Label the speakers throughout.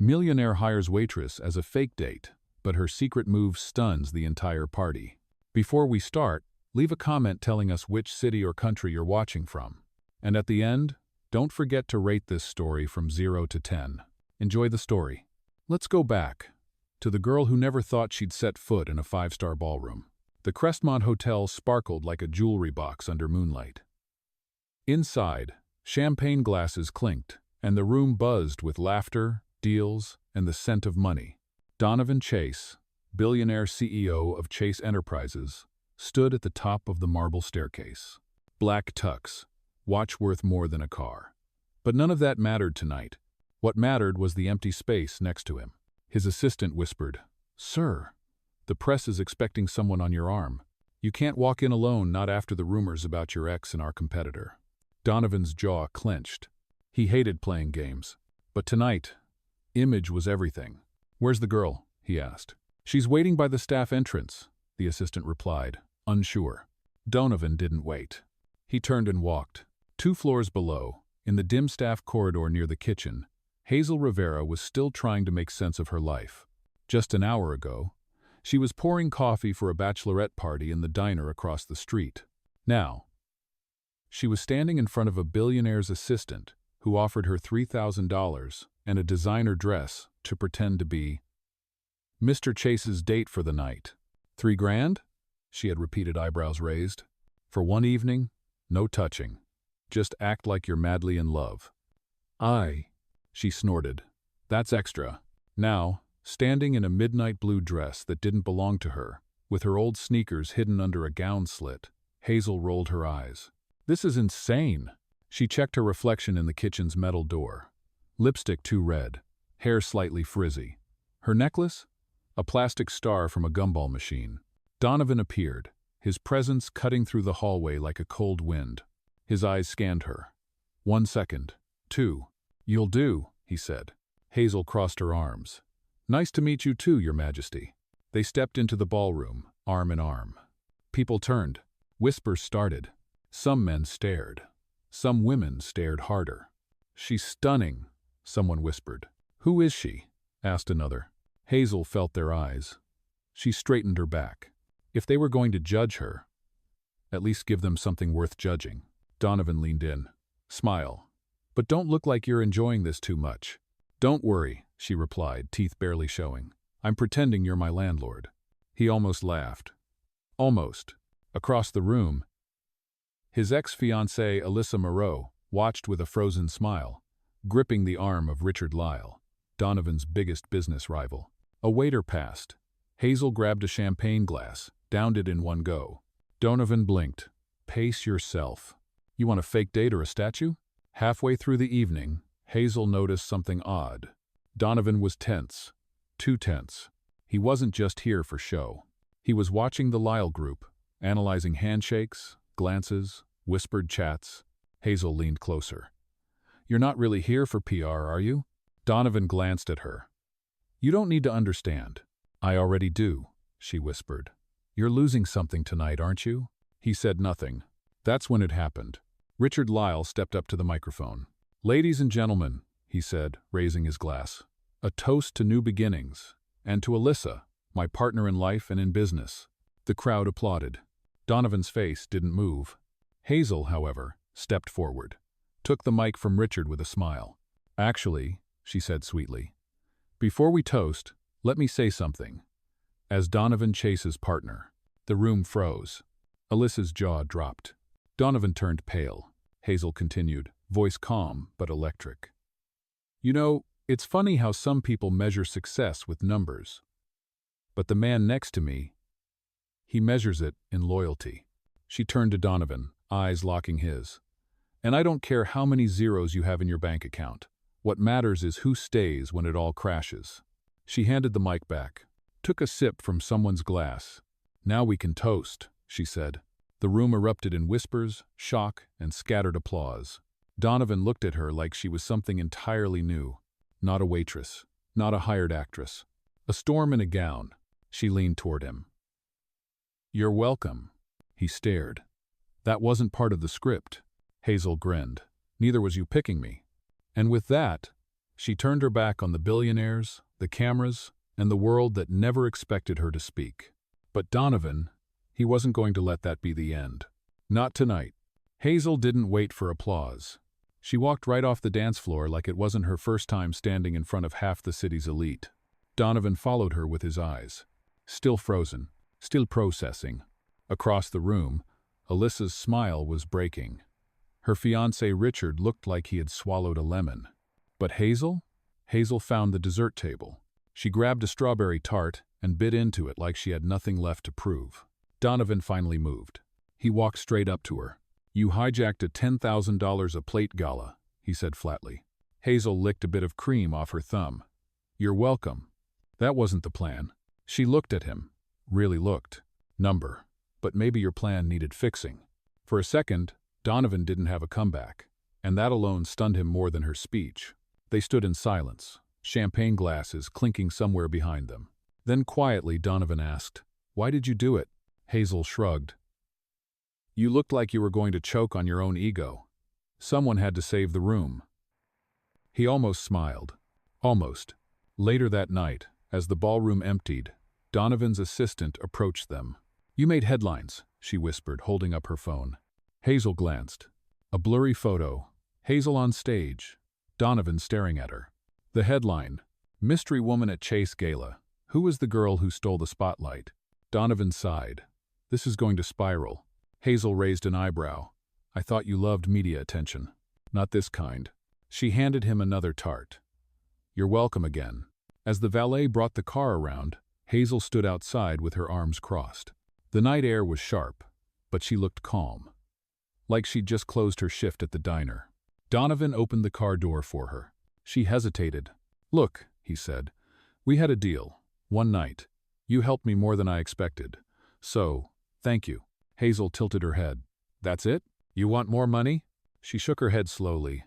Speaker 1: Millionaire hires Waitress as a fake date, but her secret move stuns the entire party. Before we start, leave a comment telling us which city or country you're watching from. And at the end, don't forget to rate this story from 0 to 10. Enjoy the story. Let's go back to the girl who never thought she'd set foot in a five-star ballroom. The Crestmont Hotel sparkled like a jewelry box under moonlight. Inside, champagne glasses clinked, and the room buzzed with laughter, deals, and the scent of money. Donovan Chase, billionaire CEO of Chase Enterprises, stood at the top of the marble staircase. Black tux, watch worth more than a car. But none of that mattered tonight. What mattered was the empty space next to him. His assistant whispered, "Sir, the press is expecting someone on your arm. You can't walk in alone, not after the rumors about your ex and our competitor." Donovan's jaw clenched. He hated playing games. But tonight, image was everything. "Where's the girl?" he asked. "She's waiting by the staff entrance," the assistant replied, unsure. Donovan didn't wait. He turned and walked. 2 floors below, in the dim staff corridor near the kitchen, Hazel Rivera was still trying to make sense of her life. Just an hour ago, she was pouring coffee for a bachelorette party in the diner across the street. Now, she was standing in front of a billionaire's assistant who offered her $3,000 and a designer dress to pretend to be Mr. Chase's date for the night. $3,000? She had repeated, eyebrows raised. "For one evening? No touching. Just act like you're madly in love." She snorted. "That's extra." Now, standing in a midnight blue dress that didn't belong to her, with her old sneakers hidden under a gown slit, Hazel rolled her eyes. "This is insane." She checked her reflection in the kitchen's metal door. Lipstick too red, hair slightly frizzy. Her necklace? A plastic star from a gumball machine. Donovan appeared, his presence cutting through the hallway like a cold wind. His eyes scanned her. 1 second. 2. "You'll do," he said. Hazel crossed her arms. "Nice to meet you too, Your Majesty." They stepped into the ballroom, arm in arm. People turned. Whispers started. Some men stared. Some women stared harder. "She's stunning," someone whispered. "Who is she?" asked another. Hazel felt their eyes. She straightened her back. If they were going to judge her, at least give them something worth judging. Donovan leaned in. "Smile. But don't look like you're enjoying this too much." "Don't worry," she replied, teeth barely showing. "I'm pretending you're my landlord." He almost laughed. Almost. Across the room, his ex-fiancée Alyssa Moreau watched with a frozen smile, gripping the arm of Richard Lyle, Donovan's biggest business rival. A waiter passed. Hazel grabbed a champagne glass, downed it in one go. Donovan blinked. "Pace yourself. You want a fake date or a statue?" Halfway through the evening, Hazel noticed something odd. Donovan was tense. Too tense. He wasn't just here for show. He was watching the Lyle group, analyzing handshakes, glances, whispered chats. Hazel leaned closer. "You're not really here for PR, are you?" Donovan glanced at her. "You don't need to understand." "I already do," she whispered. "You're losing something tonight, aren't you?" He said nothing. That's when it happened. Richard Lyle stepped up to the microphone. "Ladies and gentlemen," he said, raising his glass, "a toast to new beginnings, and to Alyssa, my partner in life and in business." The crowd applauded. Donovan's face didn't move. Hazel, however, stepped forward, took the mic from Richard with a smile. "Actually," she said sweetly, "before we toast, let me say something. As Donovan Chase's partner." The room froze. Alyssa's jaw dropped. Donovan turned pale. Hazel continued, voice calm but electric. "You know, it's funny how some people measure success with numbers. But the man next to me, he measures it in loyalty." She turned to Donovan, eyes locking his. "And I don't care how many zeros you have in your bank account. What matters is who stays when it all crashes." She handed the mic back, took a sip from someone's glass. "Now we can toast," she said. The room erupted in whispers, shock, and scattered applause. Donovan looked at her like she was something entirely new. Not a waitress, not a hired actress. A storm in a gown. She leaned toward him. "You're welcome." He stared. "That wasn't part of the script." Hazel grinned. "Neither was you picking me." And with that, She turned her back on the billionaires, the cameras, and the world that never expected her to speak. But Donovan, he wasn't going to let that be the end. Not tonight. Hazel didn't wait for applause. She walked right off the dance floor like it wasn't her first time standing in front of half the city's elite. Donovan followed her with his eyes. Still frozen, still processing. Across the room, Alyssa's smile was breaking. Her fiancé Richard looked like he had swallowed a lemon. But Hazel? Hazel found the dessert table. She grabbed a strawberry tart and bit into it like she had nothing left to prove. Donovan finally moved. He walked straight up to her. "You hijacked a $10,000 a plate gala," he said flatly. Hazel licked a bit of cream off her thumb. "You're welcome." That wasn't the plan. She looked at him. Really looked. "Number. But maybe your plan needed fixing." For a second, Donovan didn't have a comeback, and that alone stunned him more than her speech. They stood in silence, champagne glasses clinking somewhere behind them. Then quietly Donovan asked, "Why did you do it?" Hazel shrugged. "You looked like you were going to choke on your own ego. Someone had to save the room." He almost smiled. Almost. Later that night, as the ballroom emptied, Donovan's assistant approached them. "You made headlines," she whispered, holding up her phone. Hazel glanced. A blurry photo. Hazel on stage. Donovan staring at her. The headline: "Mystery Woman at Chase Gala. Who was the girl who stole the spotlight?" Donovan sighed. "This is going to spiral." Hazel raised an eyebrow. "I thought you loved media attention." "Not this kind." She handed him another tart. "You're welcome again." As the valet brought the car around, Hazel stood outside with her arms crossed. The night air was sharp, but she looked calm. Like she'd just closed her shift at the diner. Donovan opened the car door for her. She hesitated. "Look," he said, "we had a deal. One night. You helped me more than I expected. So, thank you." Hazel tilted her head. "That's it? You want more money?" She shook her head slowly.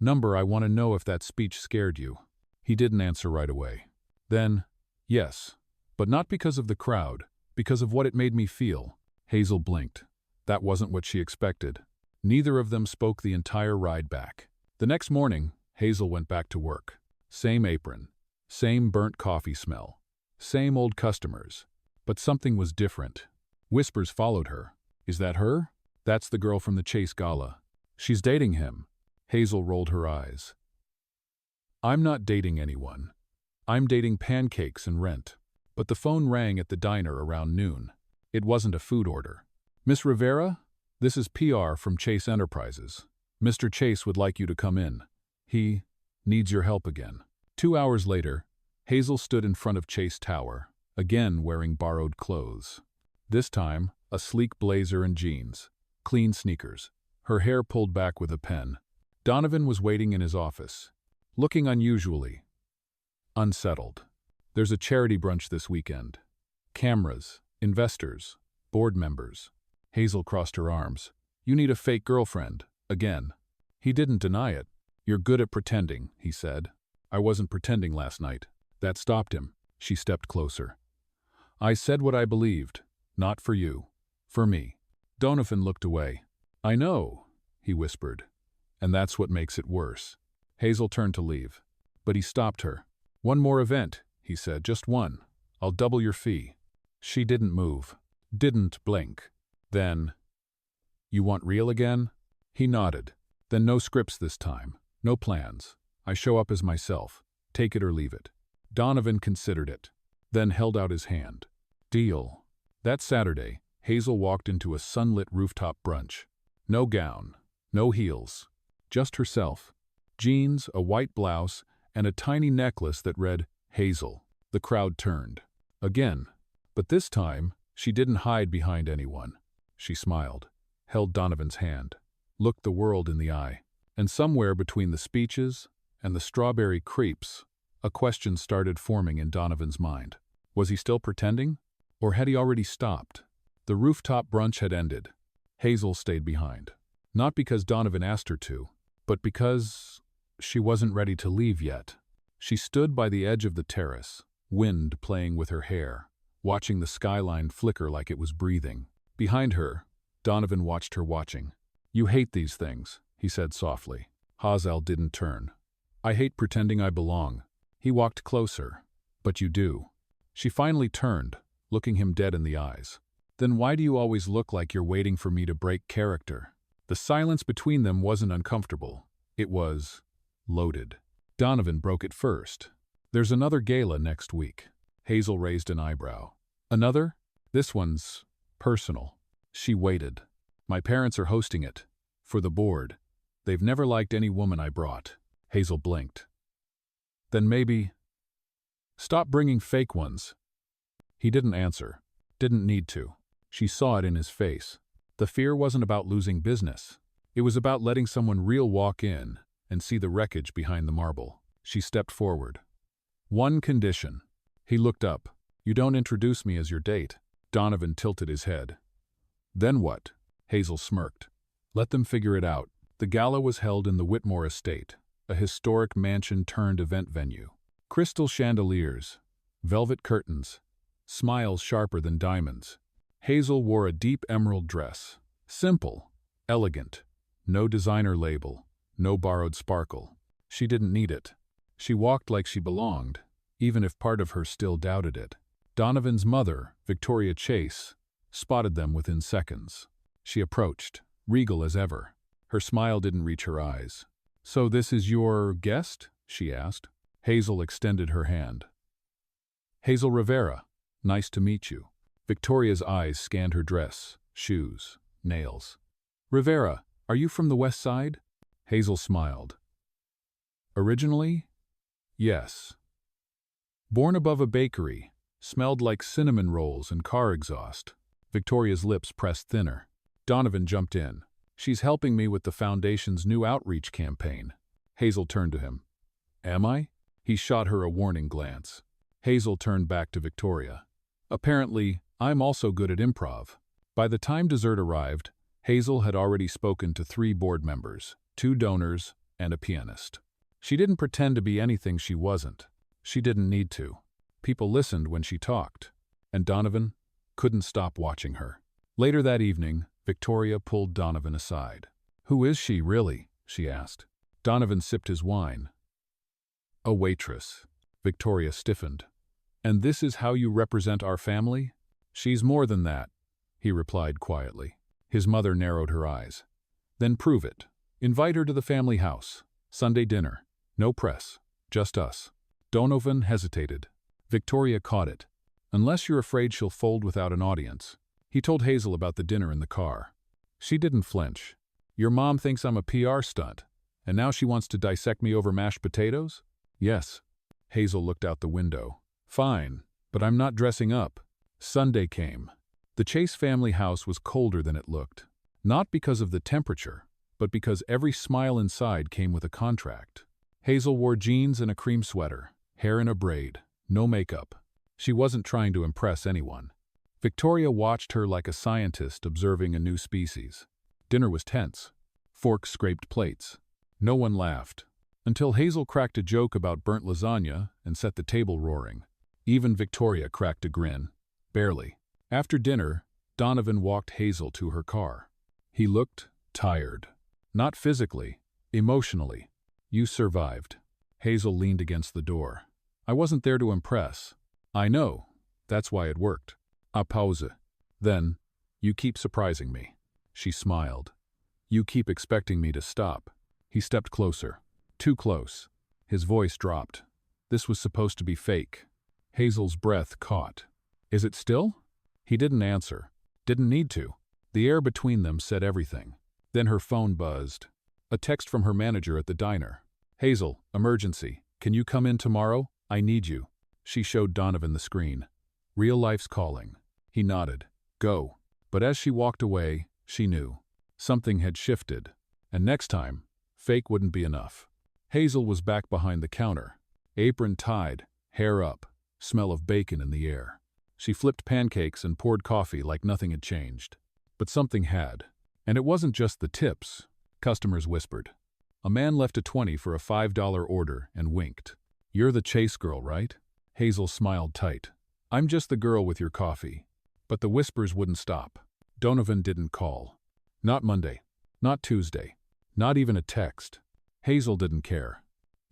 Speaker 1: "Number, I want to know if that speech scared you." He didn't answer right away. Then, "Yes, but not because of the crowd, because of what it made me feel." Hazel blinked. That wasn't what she expected. Neither of them spoke the entire ride back. The next morning, Hazel went back to work. Same apron. Same burnt coffee smell. Same old customers. But something was different. Whispers followed her. "Is that her? That's the girl from the Chase Gala. She's dating him." Hazel rolled her eyes. "I'm not dating anyone. I'm dating pancakes and rent." But the phone rang at the diner around noon. It wasn't a food order. "Miss Rivera? This is PR from Chase Enterprises. Mr. Chase would like you to come in. He needs your help again." 2 hours later, Hazel stood in front of Chase Tower, again wearing borrowed clothes. This time, a sleek blazer and jeans, clean sneakers, her hair pulled back with a pen. Donovan was waiting in his office, looking unusually unsettled. "There's a charity brunch this weekend. Cameras, investors, board members." Hazel crossed her arms. "You need a fake girlfriend, again." He didn't deny it. "You're good at pretending," he said. "I wasn't pretending last night." That stopped him. She stepped closer. "I said what I believed. Not for you. For me." Donovan looked away. "I know," he whispered. "And that's what makes it worse." Hazel turned to leave. But he stopped her. "One more event," he said. "Just one. I'll double your fee." She didn't move. Didn't blink. Then, "You want real again?" He nodded. "Then no scripts this time. No plans. I show up as myself. Take it or leave it." Donovan considered it, then held out his hand. "Deal." That Saturday, Hazel walked into a sunlit rooftop brunch. No gown, no heels, just herself. Jeans, a white blouse, and a tiny necklace that read, "Hazel." The crowd turned. Again. But this time, she didn't hide behind anyone. She smiled, held Donovan's hand, looked the world in the eye. And somewhere between the speeches and the strawberry crepes, a question started forming in Donovan's mind. Was he still pretending? Or had he already stopped? The rooftop brunch had ended. Hazel stayed behind. Not because Donovan asked her to, but because she wasn't ready to leave yet. She stood by the edge of the terrace, wind playing with her hair, watching the skyline flicker like it was breathing. Behind her, Donovan watched her watching. "You hate these things," he said softly. Hazel didn't turn. I hate pretending I belong. He walked closer. But you do. She finally turned, looking him dead in the eyes. Then why do you always look like you're waiting for me to break character? The silence between them wasn't uncomfortable. It was loaded. Donovan broke it first. There's another gala next week. Hazel raised an eyebrow. Another? This one's personal. She waited. My parents are hosting it. For the board. They've never liked any woman I brought. Hazel blinked. Then maybe... Stop bringing fake ones. He didn't answer. Didn't need to. She saw it in his face. The fear wasn't about losing business. It was about letting someone real walk in and see the wreckage behind the marble. She stepped forward. One condition. He looked up. You don't introduce me as your date. Donovan tilted his head. Then what? Hazel smirked. Let them figure it out. The gala was held in the Whitmore estate, a historic mansion-turned-event venue. Crystal chandeliers, velvet curtains, smiles sharper than diamonds. Hazel wore a deep emerald dress. Simple, elegant, no designer label, no borrowed sparkle. She didn't need it. She walked like she belonged, even if part of her still doubted it. Donovan's mother, Victoria Chase, spotted them within seconds. She approached, regal as ever. Her smile didn't reach her eyes. So this is your guest? She asked. Hazel extended her hand. Hazel Rivera, nice to meet you. Victoria's eyes scanned her dress, shoes, nails. Rivera, are you from the West Side? Hazel smiled. Originally? Yes. Born above a bakery, smelled like cinnamon rolls and car exhaust. Victoria's lips pressed thinner. Donovan jumped in. She's helping me with the foundation's new outreach campaign. Hazel turned to him. Am I? He shot her a warning glance. Hazel turned back to Victoria. Apparently, I'm also good at improv. By the time dessert arrived, Hazel had already spoken to 3 board members, 2 donors, and a pianist. She didn't pretend to be anything she wasn't. She didn't need to. People listened when she talked, and Donovan couldn't stop watching her. Later that evening, Victoria pulled Donovan aside. Who is she, really? She asked. Donovan sipped his wine. A waitress. Victoria stiffened. And this is how you represent our family? She's more than that, he replied quietly. His mother narrowed her eyes. Then prove it. Invite her to the family house. Sunday dinner. No press. Just us. Donovan hesitated. Victoria caught it. Unless you're afraid she'll fold without an audience. He told Hazel about the dinner in the car. She didn't flinch. Your mom thinks I'm a PR stunt, and now she wants to dissect me over mashed potatoes? Yes. Hazel looked out the window. Fine, but I'm not dressing up. Sunday came. The Chase family house was colder than it looked. Not because of the temperature, but because every smile inside came with a contract. Hazel wore jeans and a cream sweater, hair in a braid, no makeup. She wasn't trying to impress anyone. Victoria watched her like a scientist observing a new species. Dinner was tense. Forks scraped plates. No one laughed. Until Hazel cracked a joke about burnt lasagna and set the table roaring. Even Victoria cracked a grin. Barely. After dinner, Donovan walked Hazel to her car. He looked tired. Not physically, emotionally. You survived. Hazel leaned against the door. I wasn't there to impress. I know. That's why it worked. A pause. Then, you keep surprising me. She smiled. You keep expecting me to stop. He stepped closer. Too close. His voice dropped. This was supposed to be fake. Hazel's breath caught. Is it still? He didn't answer. Didn't need to. The air between them said everything. Then her phone buzzed. A text from her manager at the diner. Hazel, emergency. Can you come in tomorrow? I need you. She showed Donovan the screen. Real life's calling. He nodded. Go. But as she walked away, she knew. Something had shifted. And next time, fake wouldn't be enough. Hazel was back behind the counter. Apron tied, hair up, smell of bacon in the air. She flipped pancakes and poured coffee like nothing had changed. But something had. And it wasn't just the tips. Customers whispered. A man left a 20 for a $5 order and winked. You're the Chase girl, right? Hazel smiled tight. I'm just the girl with your coffee. But the whispers wouldn't stop. Donovan didn't call. Not Monday. Not Tuesday. Not even a text. Hazel didn't care.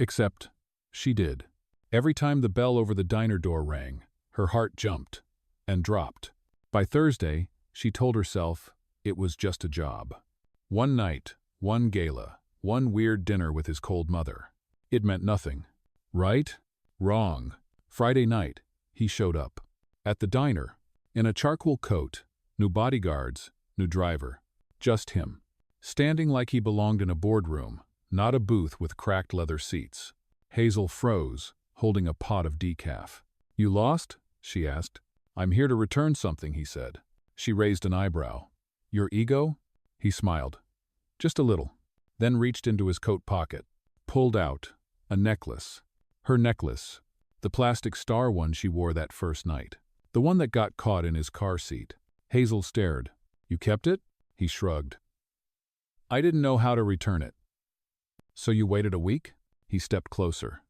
Speaker 1: Except, she did. Every time the bell over the diner door rang, her heart jumped and dropped. By Thursday, she told herself it was just a job. One night, one gala, one weird dinner with his cold mother. It meant nothing. Right? Wrong. Friday night, he showed up. At the diner, in a charcoal coat, new bodyguards, new driver. Just him. Standing like he belonged in a boardroom, not a booth with cracked leather seats. Hazel froze, holding a pot of decaf. "You lost?" she asked. "I'm here to return something," he said. She raised an eyebrow. "Your ego?" He smiled. "Just a little." Then reached into his coat pocket. Pulled out a necklace. Her necklace. The plastic star one she wore that first night. The one that got caught in his car seat. Hazel stared. "You kept it?" He shrugged. "I didn't know how to return it." "So you waited a week?" He stepped closer.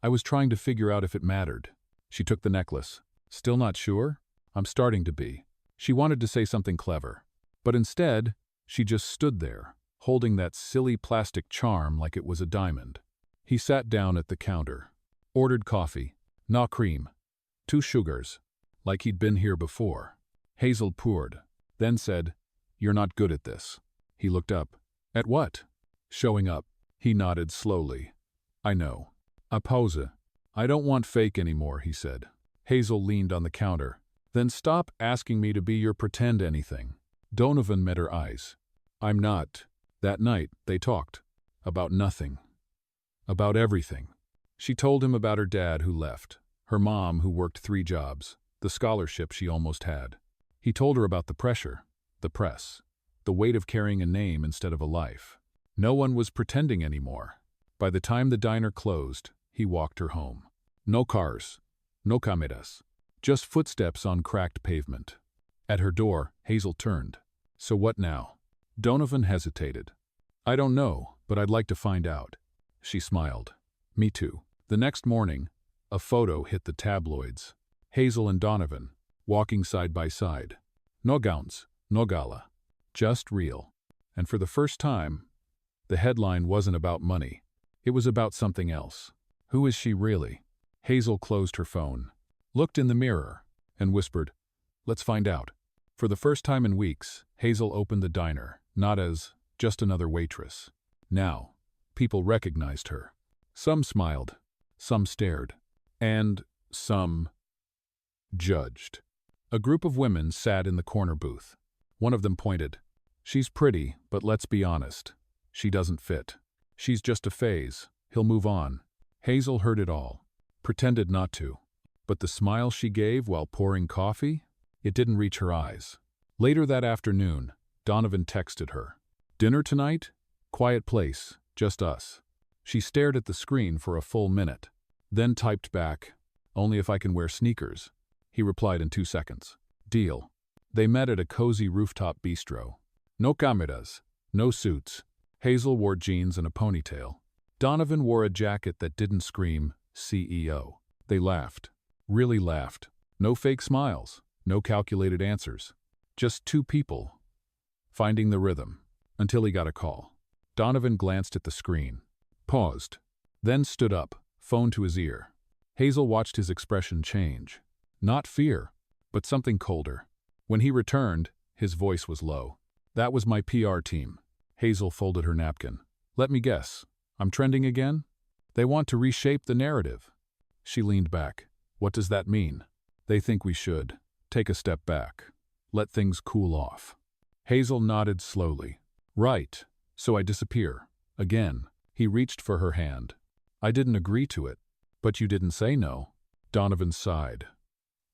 Speaker 1: "I was trying to figure out if it mattered." She took the necklace. "Still not sure?" "I'm starting to be." She wanted to say something clever. But instead, she just stood there, holding that silly plastic charm like it was a diamond. He sat down at the counter. Ordered coffee. No cream. 2 sugars. Like he'd been here before. Hazel poured. Then said, "You're not good at this." He looked up. "At what?" "Showing up." He nodded slowly. "I know." "A pause." "I don't want fake anymore," he said. Hazel leaned on the counter. "Then stop asking me to be your pretend anything." Donovan met her eyes. "I'm not." That night, they talked. About nothing. About everything. She told him about her dad who left, her mom who worked 3 jobs, the scholarship she almost had. He told her about the pressure, the press, the weight of carrying a name instead of a life. No one was pretending anymore. By the time the diner closed, he walked her home. No cars, no cameras, just footsteps on cracked pavement. At her door, Hazel turned. "So what now?" Donovan hesitated. "I don't know, but I'd like to find out." She smiled. "Me too." The next morning, a photo hit the tabloids. Hazel and Donovan, walking side by side. No gowns, no gala. Just real. And for the first time, the headline wasn't about money. It was about something else. Who is she really? Hazel closed her phone, looked in the mirror, and whispered, "Let's find out." For the first time in weeks, Hazel opened the diner, not as just another waitress. Now, people recognized her. Some smiled, some stared, and some judged. A group of women sat in the corner booth. One of them pointed. "She's pretty, but let's be honest. She doesn't fit. She's just a phase. He'll move on." Hazel heard it all, pretended not to. But the smile she gave while pouring coffee? It didn't reach her eyes. Later that afternoon, Donovan texted her. "Dinner tonight? Quiet place, just us." She stared at the screen for a full minute, then typed back, "Only if I can wear sneakers." He replied in 2 seconds. "Deal." They met at a cozy rooftop bistro. No cameras, no suits. Hazel wore jeans and a ponytail. Donovan wore a jacket that didn't scream CEO. They laughed. Really laughed. No fake smiles, no calculated answers. Just 2 people, finding the rhythm, until he got a call. Donovan glanced at the screen, paused, then stood up, phone to his ear. Hazel watched his expression change. Not fear, but something colder. When he returned, his voice was low. "That was my PR team." Hazel folded her napkin. "Let me guess, I'm trending again? They want to reshape the narrative." She leaned back. "What does that mean?" "They think we should take a step back. Let things cool off." Hazel nodded slowly. "Right, so I disappear. Again." He reached for her hand. "I didn't agree to it." "But you didn't say no." Donovan sighed.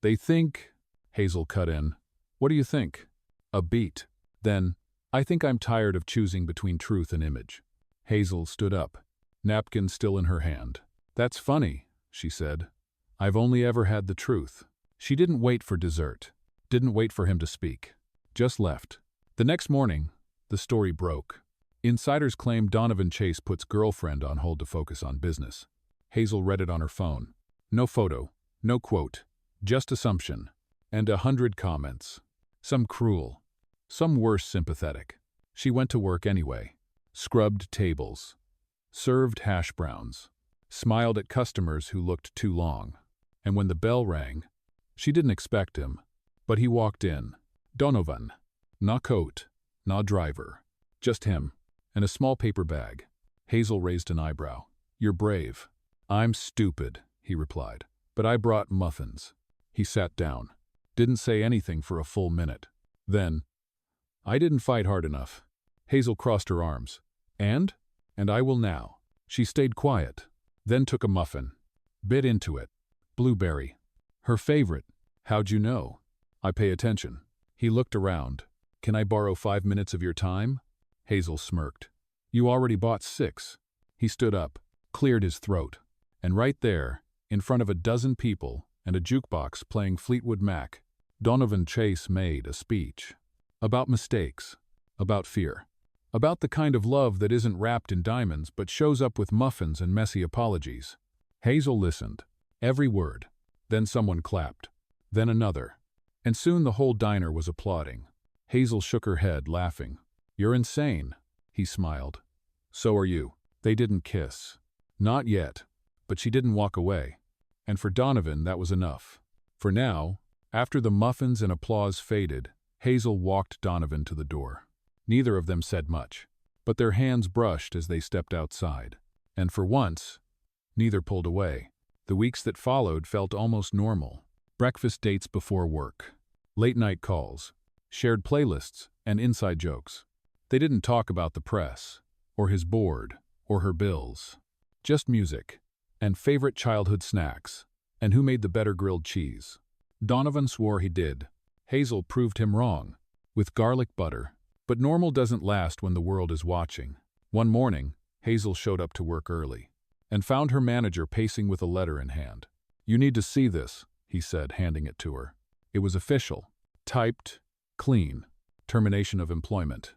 Speaker 1: "They think," Hazel cut in. "What do you think?" A beat. Then, "I think I'm tired of choosing between truth and image." Hazel stood up, napkin still in her hand. "That's funny," she said. "I've only ever had the truth." She didn't wait for dessert, didn't wait for him to speak. Just left. The next morning, the story broke. Insiders claim Donovan Chase puts girlfriend on hold to focus on business. Hazel read it on her phone. No photo, no quote, just assumption. And 100 comments. Some cruel, some worse sympathetic. She went to work anyway. Scrubbed tables. served hash browns, smiled at customers who looked too long. And when the bell rang, she didn't expect him, but he walked in. Donovan. No coat, no driver. Just him, and a small paper bag. Hazel raised an eyebrow. You're brave. I'm stupid, he replied. But I brought muffins. He sat down. Didn't say anything for a full minute. Then, I didn't fight hard enough. Hazel crossed her arms. And I will now. She stayed quiet, then took a muffin. Bit into it. Blueberry. Her favorite. How'd you know? I pay attention. He looked around. Can I borrow 5 minutes of your time? Hazel smirked. You already bought 6. He stood up, cleared his throat. And right there, in front of a dozen people and a jukebox playing Fleetwood Mac, Donovan Chase made a speech. About mistakes. About fear. About the kind of love that isn't wrapped in diamonds but shows up with muffins and messy apologies. Hazel listened. Every word. Then someone clapped. Then another. And soon the whole diner was applauding. Hazel shook her head, laughing. You're insane. He smiled. So are you. They didn't kiss. Not yet. But she didn't walk away. And for Donovan, that was enough. For now, after the muffins and applause faded, Hazel walked Donovan to the door. Neither of them said much, but their hands brushed as they stepped outside. And for once, neither pulled away. The weeks that followed felt almost normal. Breakfast dates before work, late-night calls, shared playlists, and inside jokes. They didn't talk about the press, or his board, or her bills. Just music, and favorite childhood snacks, and who made the better grilled cheese. Donovan swore he did. Hazel proved him wrong, with garlic butter. But normal doesn't last when the world is watching. One morning, Hazel showed up to work early, and found her manager pacing with a letter in hand. You need to see this, he said, handing it to her. It was official. Typed, clean. Termination of employment.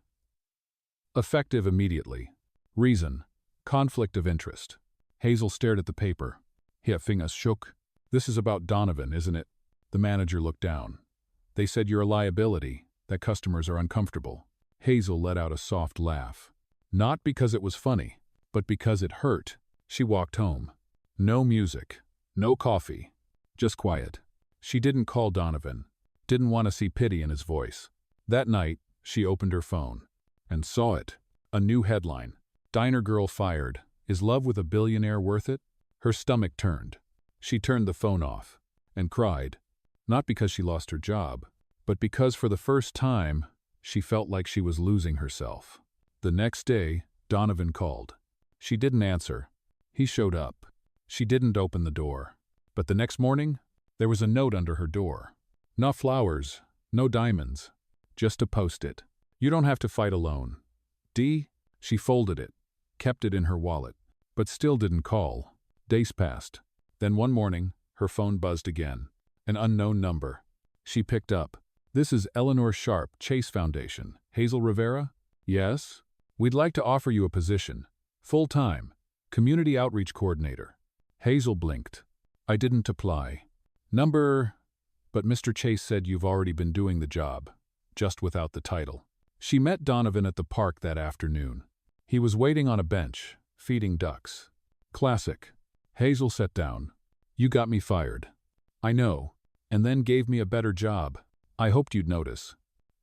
Speaker 1: Effective immediately. Reason: conflict of interest. Hazel stared at the paper. Her fingers shook. This is about Donovan, isn't it? The manager looked down. They said you're a liability, that customers are uncomfortable. Hazel let out a soft laugh. Not because it was funny, but because it hurt. She walked home. No music. No coffee. Just quiet. She didn't call Donovan. Didn't want to see pity in his voice. That night, she opened her phone. And saw it. A new headline. Diner girl fired. Is love with a billionaire worth it? Her stomach turned. She turned the phone off. And cried. Not because she lost her job, but because for the first time, she felt like she was losing herself. The next day, Donovan called. She didn't answer. He showed up. She didn't open the door. But the next morning, there was a note under her door. No flowers, no diamonds, just a post-it. You don't have to fight alone. D. She folded it, kept it in her wallet, but still didn't call. Days passed. Then one morning, her phone buzzed again. An unknown number. She picked up. This is Eleanor Sharp, Chase Foundation. Hazel Rivera? Yes? We'd like to offer you a position. Full-time. Community Outreach Coordinator. Hazel blinked. I didn't apply. But Mr. Chase said you've already been doing the job, just without the title. She met Donovan at the park that afternoon. He was waiting on a bench, feeding ducks. Classic. Hazel sat down. You got me fired. I know. And then gave me a better job. I hoped you'd notice.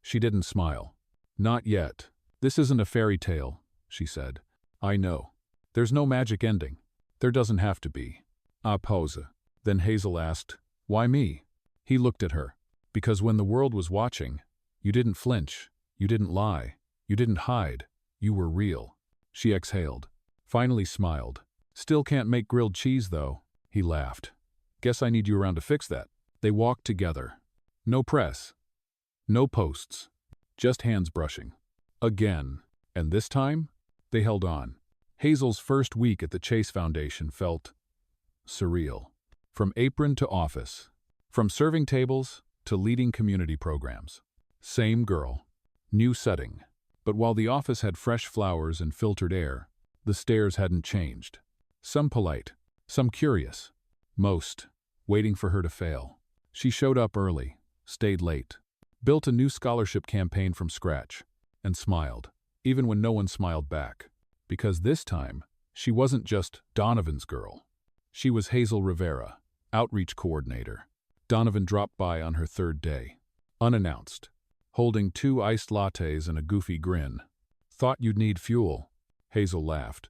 Speaker 1: She didn't smile. Not yet. This isn't a fairy tale, she said. I know. There's no magic ending. There doesn't have to be. Pause. Then Hazel asked, why me? He looked at her. Because when the world was watching, you didn't flinch, you didn't lie, you didn't hide, you were real. She exhaled. Finally smiled. Still can't make grilled cheese, though. He laughed. Guess I need you around to fix that. They walked together. No press. No posts. Just hands brushing. Again. And this time, they held on. Hazel's first week at the Chase Foundation felt surreal. From apron to office. From serving tables to leading community programs. Same girl. New setting. But while the office had fresh flowers and filtered air, the stares hadn't changed. Some polite, some curious. Most waiting for her to fail. She showed up early, stayed late, built a new scholarship campaign from scratch, and smiled, even when no one smiled back. Because this time, She wasn't just Donovan's girl. She was Hazel Rivera, outreach coordinator. Donovan dropped by on her third day, unannounced, holding 2 iced lattes and a goofy grin. "Thought you'd need fuel." Hazel laughed.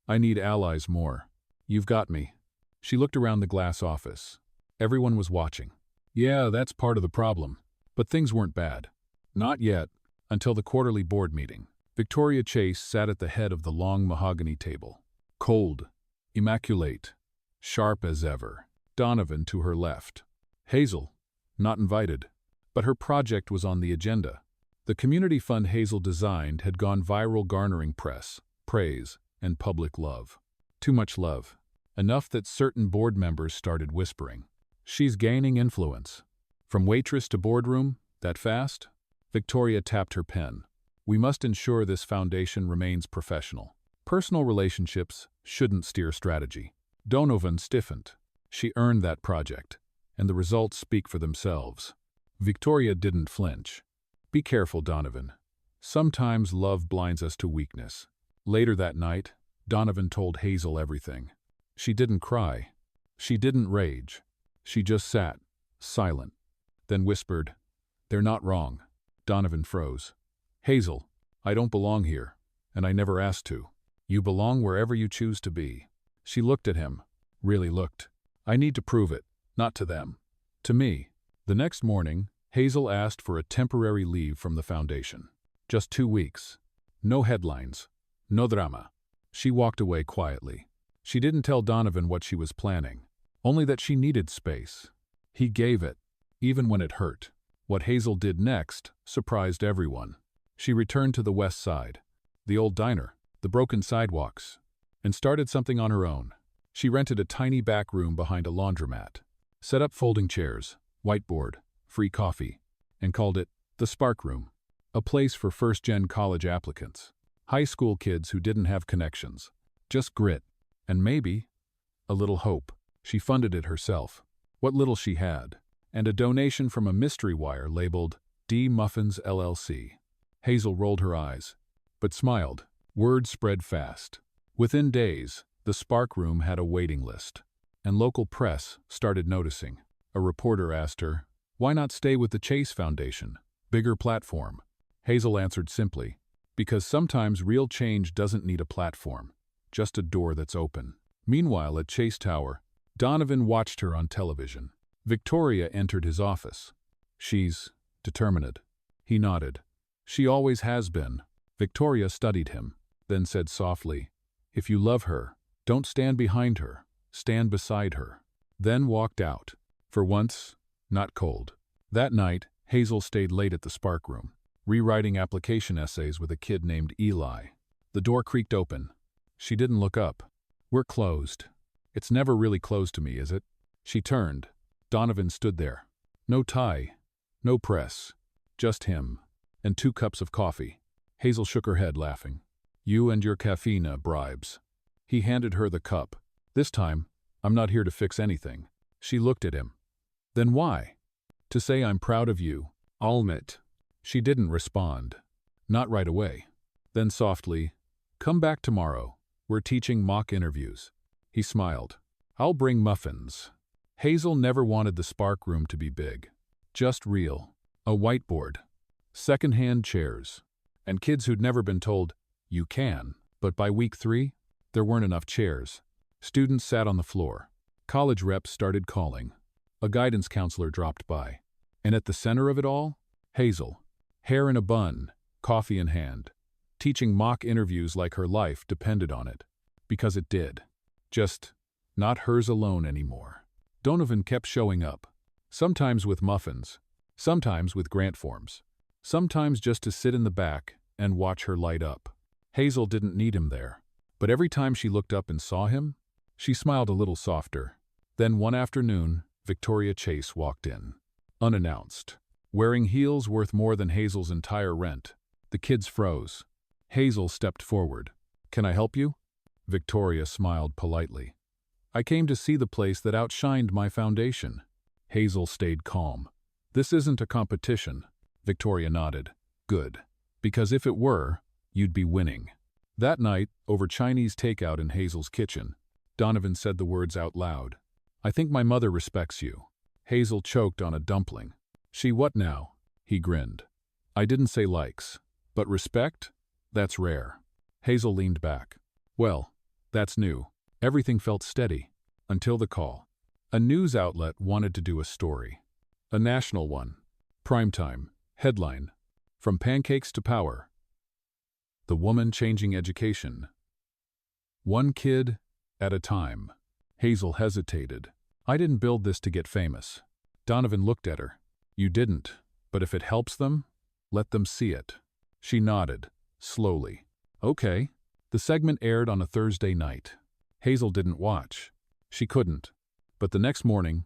Speaker 1: "I need allies more. You've got me." She looked around the glass office. Everyone was watching. Yeah, that's part of the problem. But things weren't bad. Not yet, until the quarterly board meeting. Victoria Chase sat at the head of the long mahogany table. Cold, immaculate, sharp as ever. Donovan to her left. Hazel, not invited. But her project was on the agenda. The community fund Hazel designed had gone viral, garnering press, praise, and public love. Too much love. Enough that certain board members started whispering. "She's gaining influence." From waitress to boardroom, that fast? Victoria tapped her pen. "We must ensure this foundation remains professional. Personal relationships shouldn't steer strategy." Donovan stiffened. She earned that project, and the results speak for themselves. Victoria didn't flinch. "Be careful, Donovan. Sometimes love blinds us to weakness." Later that night, Donovan told Hazel everything. She didn't cry. She didn't rage. She just sat, silent, then whispered, "They're not wrong." Donovan froze. "Hazel, I don't belong here, and I never asked to. You belong wherever you choose to be." She looked at him, really looked. "I need to prove it, not to them. To me." The next morning, Hazel asked for a temporary leave from the foundation. Just 2 weeks. No headlines. No drama. She walked away quietly. She didn't tell Donovan what she was planning, only that she needed space. He gave it, even when it hurt. What Hazel did next surprised everyone. She returned to the west side, the old diner, the broken sidewalks, and started something on her own. She rented a tiny back room behind a laundromat, set up folding chairs, whiteboard, free coffee, and called it the Spark Room, a place for first-gen college applicants, high school kids who didn't have connections, just grit, and maybe a little hope. She funded it herself, what little she had, and a donation from a mystery wire labeled D. Muffins LLC. Hazel rolled her eyes, but smiled. Word spread fast. Within days, the Spark Room had a waiting list, and local press started noticing. A reporter asked her, "Why not stay with the Chase Foundation? Bigger platform." Hazel answered simply, "Because sometimes real change doesn't need a platform, just a door that's open." Meanwhile, at Chase Tower, Donovan watched her on television. Victoria entered his office. "She's determined." He nodded. "She always has been." Victoria studied him, then said softly, "If you love her, don't stand behind her, stand beside her." Then walked out. For once, not cold. That night, Hazel stayed late at the Spark Room, rewriting application essays with a kid named Eli. The door creaked open. She didn't look up. "We're closed." "It's never really closed to me, is it?" She turned. Donovan stood there. No tie, no press, just him, and 2 cups of coffee. Hazel shook her head, laughing. "You and your caffeine bribes." He handed her the cup. "This time, I'm not here to fix anything." She looked at him. "Then why?" "To say I'm proud of you, I'll admit." She didn't respond. Not right away. Then softly, "Come back tomorrow. We're teaching mock interviews." He smiled. "I'll bring muffins." Hazel never wanted the Spark Room to be big. Just real. A whiteboard. Second-hand chairs. And kids who'd never been told, "You can." But by week 3, there weren't enough chairs. Students sat on the floor. College reps started calling. A guidance counselor dropped by. And at the center of it all, Hazel. Hair in a bun, coffee in hand. Teaching mock interviews like her life depended on it. Because it did. Just not hers alone anymore. Donovan kept showing up. Sometimes with muffins. Sometimes with grant forms. Sometimes just to sit in the back and watch her light up. Hazel didn't need him there. But every time she looked up and saw him, she smiled a little softer. Then one afternoon, Victoria Chase walked in. Unannounced. Wearing heels worth more than Hazel's entire rent. The kids froze. Hazel stepped forward. "Can I help you?" Victoria smiled politely. "I came to see the place that outshined my foundation." Hazel stayed calm. "This isn't a competition." Victoria nodded. "Good. Because if it were, you'd be winning." That night, over Chinese takeout in Hazel's kitchen, Donovan said the words out loud. "I think my mother respects you." Hazel choked on a dumpling. "She what now?" He grinned. "I didn't say likes. But respect? That's rare." Hazel leaned back. "Well, that's new." Everything felt steady. Until the call. A news outlet wanted to do a story. A national one. Primetime. Headline. From pancakes to power. The woman changing education. One kid at a time. Hazel hesitated. "I didn't build this to get famous." Donovan looked at her. "You didn't, but if it helps them, let them see it." She nodded, slowly. "Okay." The segment aired on a Thursday night. Hazel didn't watch. She couldn't. But the next morning,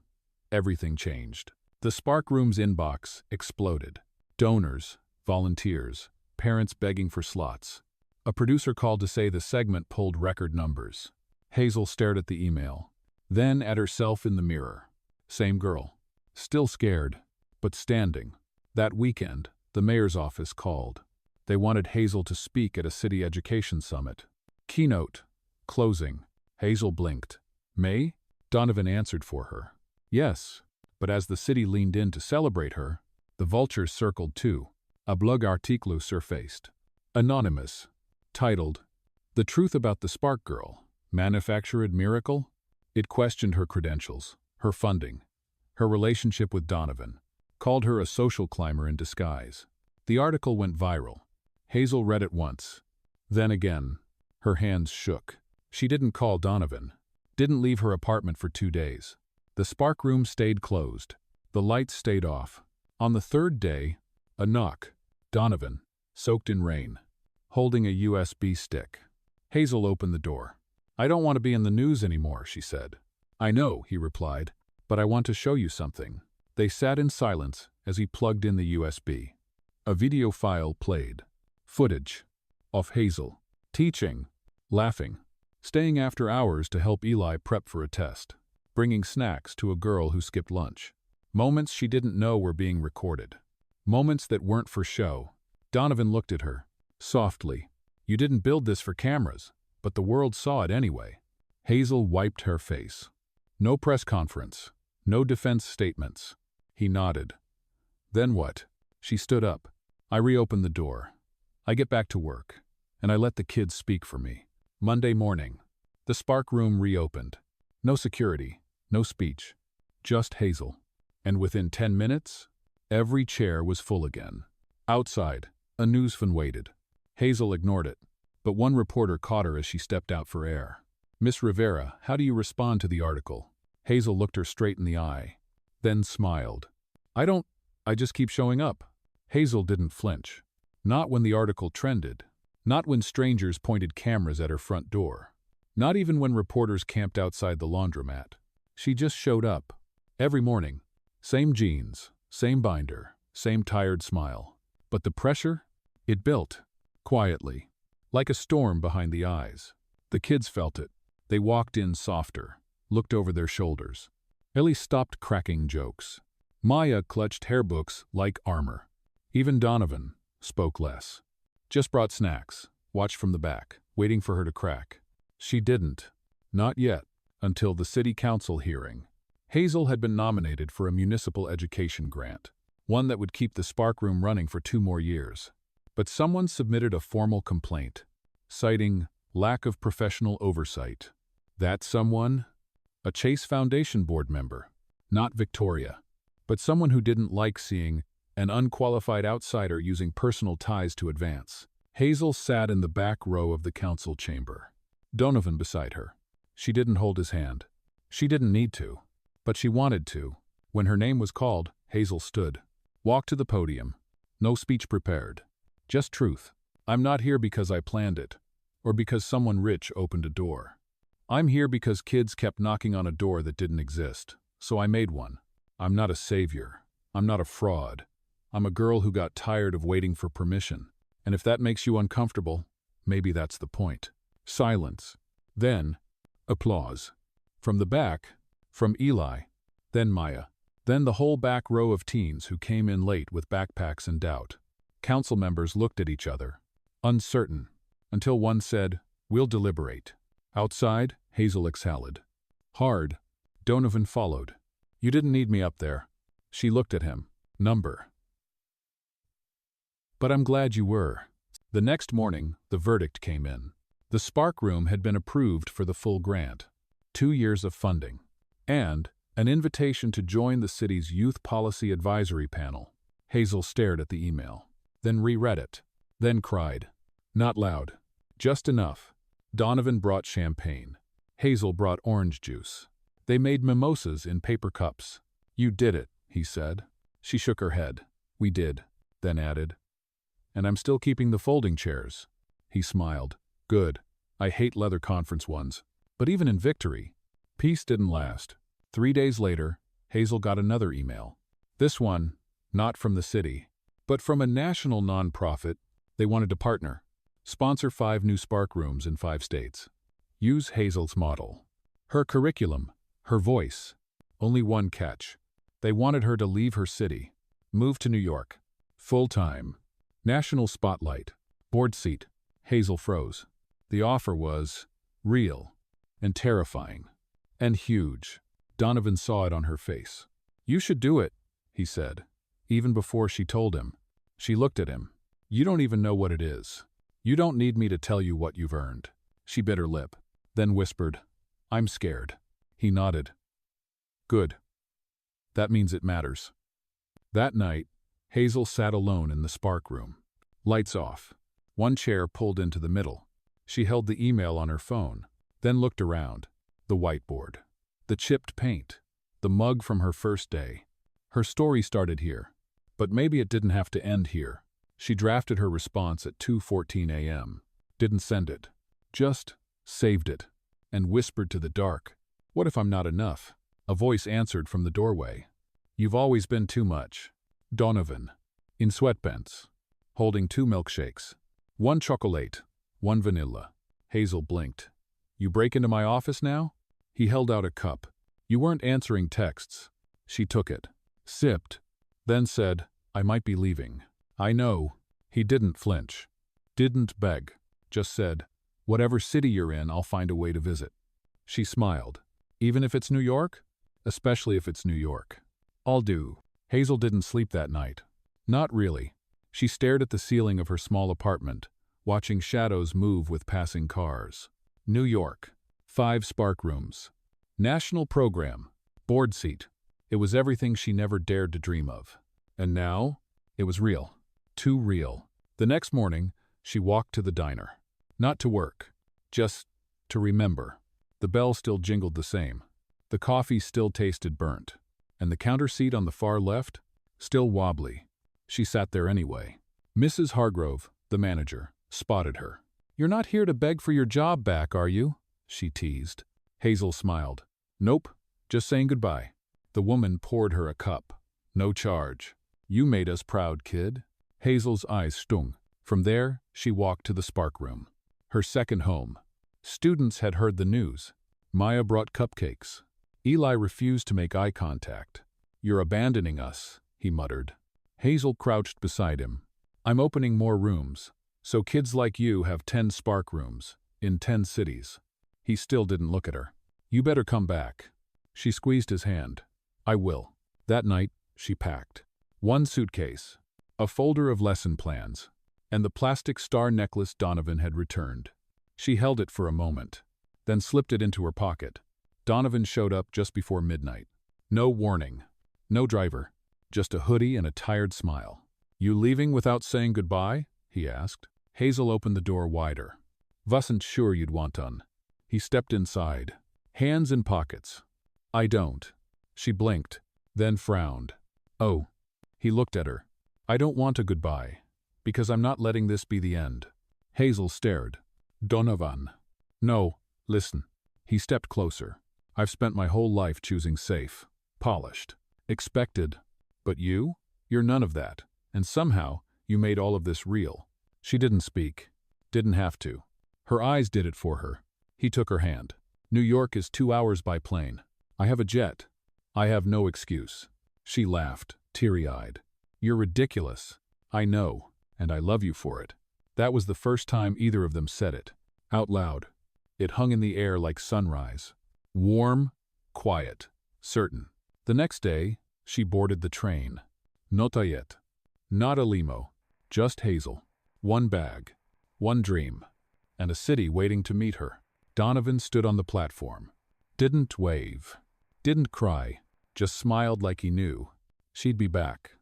Speaker 1: everything changed. The Spark Room's inbox exploded. Donors, volunteers, parents begging for slots. A producer called to say the segment pulled record numbers. Hazel stared at the email, then at herself in the mirror. Same girl. Still scared, but standing. That weekend, the mayor's office called. They wanted Hazel to speak at a city education summit. Keynote. Closing. Hazel blinked. "May?" Donovan answered for her. "Yes." But as the city leaned in to celebrate her, the vultures circled too. A blog article surfaced. Anonymous. Titled, "The Truth About the Spark Girl. Manufactured Miracle?" It questioned her credentials, her funding, her relationship with Donovan, called her a social climber in disguise. The article went viral. Hazel read it once. Then again. Her hands shook. She didn't call Donovan. Didn't leave her apartment for 2 days. The Spark Room stayed closed. The lights stayed off. On the third day, a knock. Donovan, soaked in rain, holding a USB stick. Hazel opened the door. "I don't want to be in the news anymore," she said. "I know," he replied, "but I want to show you something." They sat in silence as he plugged in the USB. A video file played. Footage. Of Hazel. Teaching. Laughing. Staying after hours to help Eli prep for a test. Bringing snacks to a girl who skipped lunch. Moments she didn't know were being recorded. Moments that weren't for show. Donovan looked at her. Softly. "You didn't build this for cameras, but the world saw it anyway." Hazel wiped her face. No press conference. No defense statements. He nodded. "Then what?" She stood up. "I reopened the door. I get back to work. And I let the kids speak for me." Monday morning. The Spark Room reopened. No security. No speech. Just Hazel. And within 10 minutes, every chair was full again. Outside, a newsfan waited. Hazel ignored it. But one reporter caught her as she stepped out for air. "Miss Rivera, how do you respond to the article?" Hazel looked her straight in the eye. Then smiled. I just keep showing up." Hazel didn't flinch. Not when the article trended. Not when strangers pointed cameras at her front door. Not even when reporters camped outside the laundromat. She just showed up. Every morning. Same jeans, same binder, same tired smile. But the pressure? It built. Quietly. Like a storm behind the eyes. The kids felt it. They walked in softer. Looked over their shoulders. Ellie stopped cracking jokes. Maya clutched hair books like armor. Even Donovan spoke less. Just brought snacks, watched from the back, waiting for her to crack. She didn't. Not yet. Until the city council hearing. Hazel had been nominated for a municipal education grant, one that would keep the Spark Room running for 2 more years. But someone submitted a formal complaint, citing lack of professional oversight. That someone? A Chase Foundation board member. Not Victoria, but someone who didn't like seeing an unqualified outsider using personal ties to advance. Hazel sat in the back row of the council chamber. Donovan beside her. She didn't hold his hand. She didn't need to. But she wanted to. When her name was called, Hazel stood. Walked to the podium. No speech prepared. Just truth. "I'm not here because I planned it, or because someone rich opened a door. I'm here because kids kept knocking on a door that didn't exist, so I made one. I'm not a savior. I'm not a fraud. I'm a girl who got tired of waiting for permission. And if that makes you uncomfortable, maybe that's the point." Silence. Then, applause. From the back, from Eli, then Maya. Then the whole back row of teens who came in late with backpacks and doubt. Council members looked at each other. Uncertain. until one said, "We'll deliberate." Outside, Hazel exhaled. Hard. Donovan followed. "You didn't need me up there." She looked at him. "Number. But I'm glad you were." The next morning, the verdict came in. The Spark Room had been approved for the full grant, 2 years of funding, and an invitation to join the city's Youth Policy Advisory Panel. Hazel stared at the email, then reread it, then cried. Not loud. Just enough. Donovan brought champagne. Hazel brought orange juice. They made mimosas in paper cups. "You did it," he said. She shook her head. "We did," then added. "And I'm still keeping the folding chairs." He smiled. "Good. I hate leather conference ones." But even in victory, peace didn't last. 3 days later, Hazel got another email. This one, not from the city, but from a national nonprofit. They wanted to partner. Sponsor 5 new Spark Rooms in 5 states. Use Hazel's model. Her curriculum, her voice. Only one catch. They wanted her to leave her city, move to New York. Full-time. National spotlight. Board seat. Hazel froze. The offer was real and terrifying and huge. Donovan saw it on her face. "You should do it," he said, even before she told him. She looked at him. "You don't even know what it is. You don't need me to tell you what you've earned." She bit her lip, then whispered, "I'm scared." He nodded. "Good. That means it matters." That night, Hazel sat alone in the Spark Room. Lights off. One chair pulled into the middle. She held the email on her phone, then looked around. The whiteboard. The chipped paint. The mug from her first day. Her story started here. But maybe it didn't have to end here. She drafted her response at 2:14 a.m. Didn't send it. Just saved it. And whispered to the dark, "What if I'm not enough?" A voice answered from the doorway. "You've always been too much." Donovan. In sweatpants. Holding 2 milkshakes. 1 chocolate, 1 vanilla. Hazel blinked. "You break into my office now?" He held out a cup. "You weren't answering texts." She took it. Sipped. Then said, "I might be leaving." "I know." He didn't flinch. Didn't beg. Just said, "Whatever city you're in, I'll find a way to visit." She smiled. "Even if it's New York?" "Especially if it's New York." "I'll do." Hazel didn't sleep that night. Not really. She stared at the ceiling of her small apartment, watching shadows move with passing cars. New York. 5 Spark Rooms. National program. Board seat. It was everything she never dared to dream of. And now, it was real. Too real. The next morning, she walked to the diner. Not to work. Just to remember. The bell still jingled the same. The coffee still tasted burnt. And the counter seat on the far left? Still wobbly. She sat there anyway. Mrs. Hargrove, the manager, spotted her. "You're not here to beg for your job back, are you?" she teased. Hazel smiled. "Nope, just saying goodbye." The woman poured her a cup. "No charge." "You made us proud, kid." Hazel's eyes stung. From there, she walked to the Spark Room. Her second home. Students had heard the news. Maya brought cupcakes. Eli refused to make eye contact. "You're abandoning us," he muttered. Hazel crouched beside him. "I'm opening more rooms, so kids like you have 10 Spark Rooms, in 10 cities." He still didn't look at her. "You better come back." She squeezed his hand. "I will." That night, she packed. 1 suitcase, a folder of lesson plans, and the plastic star necklace Donovan had returned. She held it for a moment, then slipped it into her pocket. Donovan showed up just before midnight. No warning. No driver. Just a hoodie and a tired smile. "You leaving without saying goodbye?" he asked. Hazel opened the door wider. "Wasn't sure you'd want un." He stepped inside. Hands in pockets. "I don't." She blinked, then frowned. "Oh." He looked at her. "I don't want a goodbye, because I'm not letting this be the end." Hazel stared. "Donovan." "No, listen." He stepped closer. "I've spent my whole life choosing safe, polished, expected. But you? You're none of that. And somehow, you made all of this real." She didn't speak. Didn't have to. Her eyes did it for her. He took her hand. "New York is 2 hours by plane. I have a jet. I have no excuse." She laughed, teary-eyed. "You're ridiculous. I know, and I love you for it." That was the first time either of them said it. Out loud. It hung in the air like sunrise. Warm, quiet, certain. The next day, she boarded the train. Nota yet. Not a limo. Just Hazel. One bag. One dream. And a city waiting to meet her. Donovan stood on the platform. Didn't wave. Didn't cry. Just smiled like he knew. She'd be back.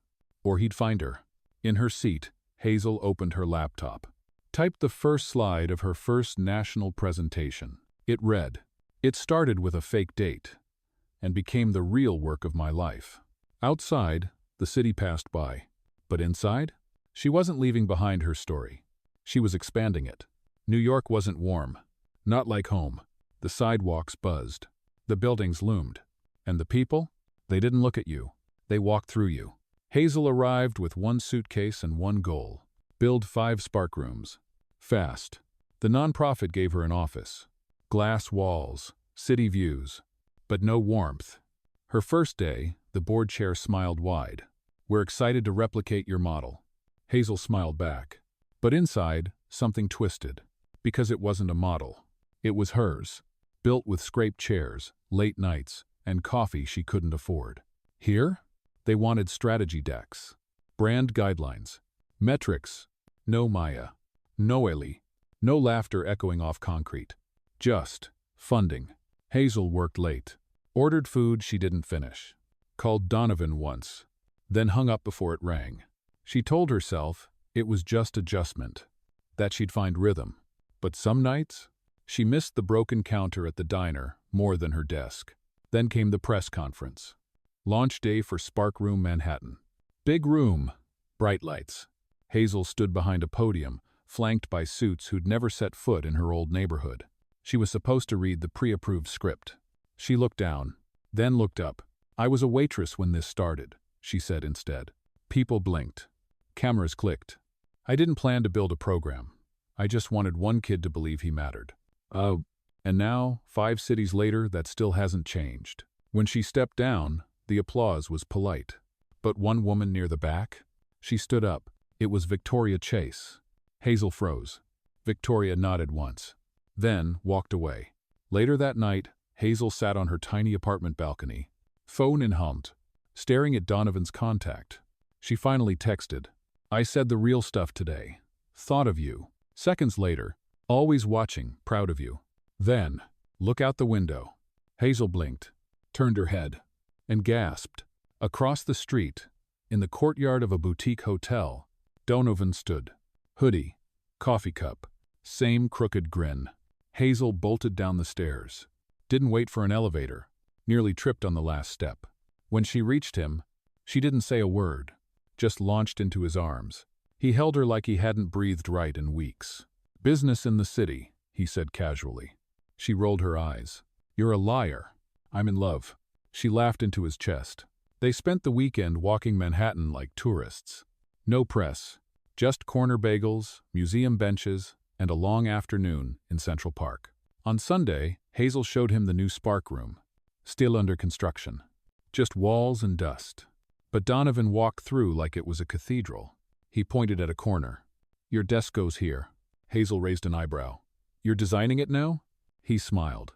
Speaker 1: Or he'd find her. In her seat, Hazel opened her laptop. Typed the first slide of her first national presentation. It read, "It started with a fake date and became the real work of my life." Outside, the city passed by. But inside, she wasn't leaving behind her story. She was expanding it. New York wasn't warm. Not like home. The sidewalks buzzed. The buildings loomed. And the people? They didn't look at you. They walked through you. Hazel arrived with one suitcase and one goal. Build 5 spark rooms. Fast. The nonprofit gave her an office. Glass walls. City views. But no warmth. Her first day, the board chair smiled wide. "We're excited to replicate your model." Hazel smiled back. But inside, something twisted. Because it wasn't a model. It was hers. Built with scraped chairs, late nights, and coffee she couldn't afford. Here? They wanted strategy decks. Brand guidelines. Metrics. No Maya. No Eli. No laughter echoing off concrete. Just funding. Hazel worked late. Ordered food she didn't finish. Called Donovan once. Then hung up before it rang. She told herself it was just adjustment. That she'd find rhythm. But some nights, she missed the broken counter at the diner more than her desk. Then came the press conference. Launch day for Spark Room Manhattan. Big room. Bright lights. Hazel stood behind a podium, flanked by suits who'd never set foot in her old neighborhood. She was supposed to read the pre-approved script. She looked down, then looked up. "I was a waitress when this started," she said instead. People blinked. Cameras clicked. "I didn't plan to build a program. I just wanted one kid to believe he mattered." And now, 5 cities later, that still hasn't changed. When she stepped down, the applause was polite. But one woman near the back? She stood up. It was Victoria Chase. Hazel froze. Victoria nodded once. Then walked away. Later that night, Hazel sat on her tiny apartment balcony, phone in hand, staring at Donovan's contact. She finally texted, "I said the real stuff today. Thought of you." Seconds later, "Always watching, proud of you." Then, "Look out the window." Hazel blinked, turned her head, and gasped. Across the street, in the courtyard of a boutique hotel, Donovan stood. Hoodie, coffee cup, same crooked grin. Hazel bolted down the stairs. Didn't wait for an elevator. Nearly tripped on the last step. When she reached him, she didn't say a word. Just launched into his arms. He held her like he hadn't breathed right in weeks. "Business in the city," he said casually. She rolled her eyes. "You're a liar." "I'm in love." She laughed into his chest. They spent the weekend walking Manhattan like tourists. No press. Just corner bagels, museum benches, and a long afternoon in Central Park. On Sunday, Hazel showed him the new Spark Room. Still under construction. Just walls and dust. But Donovan walked through like it was a cathedral. He pointed at a corner. "Your desk goes here." Hazel raised an eyebrow. "You're designing it now?" He smiled.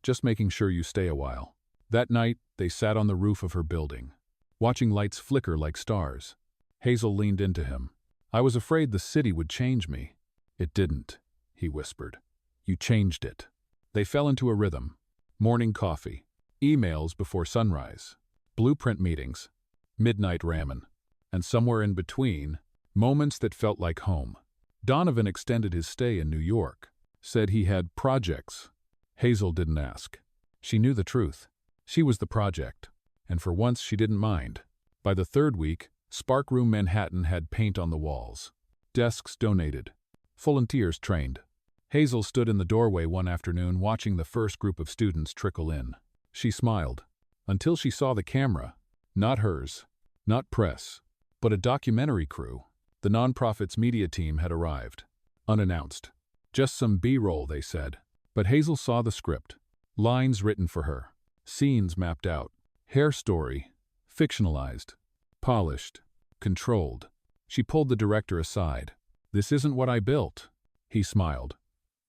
Speaker 1: "Just making sure you stay a while." That night, they sat on the roof of her building, watching lights flicker like stars. Hazel leaned into him. "I was afraid the city would change me." "It didn't," he whispered. "You changed it." They fell into a rhythm. Morning coffee. Emails before sunrise. Blueprint meetings. Midnight ramen. And somewhere in between, moments that felt like home. Donovan extended his stay in New York. Said he had projects. Hazel didn't ask. She knew the truth. She was the project. And for once she didn't mind. By the 3rd week, Spark Room Manhattan had paint on the walls. Desks donated. Volunteers trained. Hazel stood in the doorway one afternoon watching the first group of students trickle in. She smiled. Until she saw the camera. Not hers. Not press. But a documentary crew. The nonprofit's media team had arrived. Unannounced. Just some B-roll, they said. But Hazel saw the script. Lines written for her. Scenes mapped out. Hair story. Fictionalized. Polished. Controlled. She pulled the director aside. This isn't what I built. He smiled.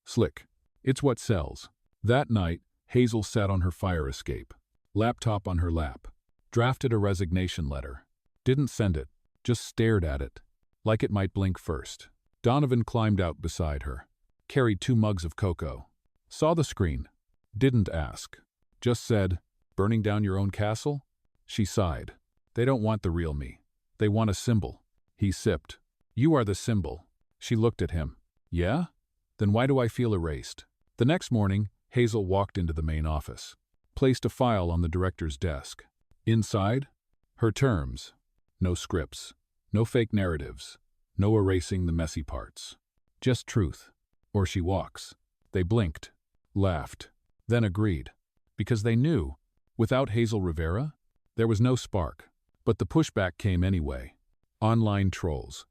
Speaker 1: Slick. It's what sells. That night, Hazel sat on her fire escape, laptop on her lap, drafted a resignation letter. Didn't send it, just stared at it, like it might blink first. Donovan climbed out beside her, carried 2 mugs of cocoa. Saw the screen. Didn't ask. Just said, "Burning down your own castle?" She sighed. "They don't want the real me. They want a symbol." He sipped. "You are the symbol." She looked at him. "Yeah? Then why do I feel erased?" The next morning, Hazel walked into the main office, placed a file on the director's desk. Inside, her terms. No scripts, no fake narratives, no erasing the messy parts. Just truth. Or she walks. They blinked, laughed, then agreed. Because they knew, without Hazel Rivera, there was no spark. But the pushback came anyway. Online trolls.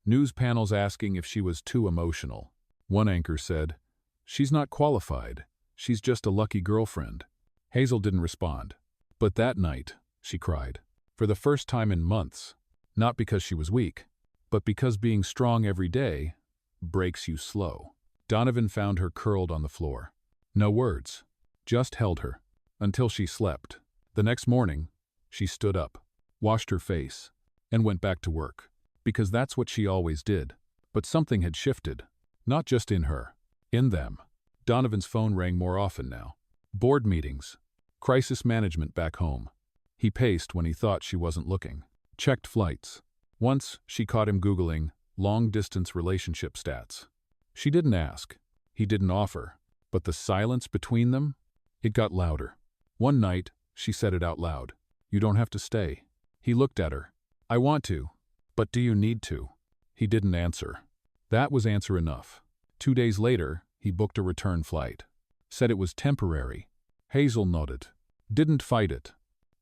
Speaker 1: News panels asking if she was too emotional. One anchor said, "She's not qualified. She's just a lucky girlfriend." Hazel didn't respond. But that night, she cried. For the first time in months. Not because she was weak, but because being strong every day breaks you slow. Donovan found her curled on the floor. No words. Just held her. Until she slept. The next morning, she stood up, washed her face, and went back to work. Because that's what she always did. But something had shifted. Not just in her. In them. Donovan's phone rang more often now. Board meetings. Crisis management back home. He paced when he thought she wasn't looking. Checked flights. Once, she caught him Googling long-distance relationship stats. She didn't ask. He didn't offer. But the silence between them? It got louder. One night, she said it out loud. "You don't have to stay." He looked at her. "I want to. But do you need to?" He didn't answer. That was answer enough. 2 days later, he booked a return flight. Said it was temporary. Hazel nodded. Didn't fight it.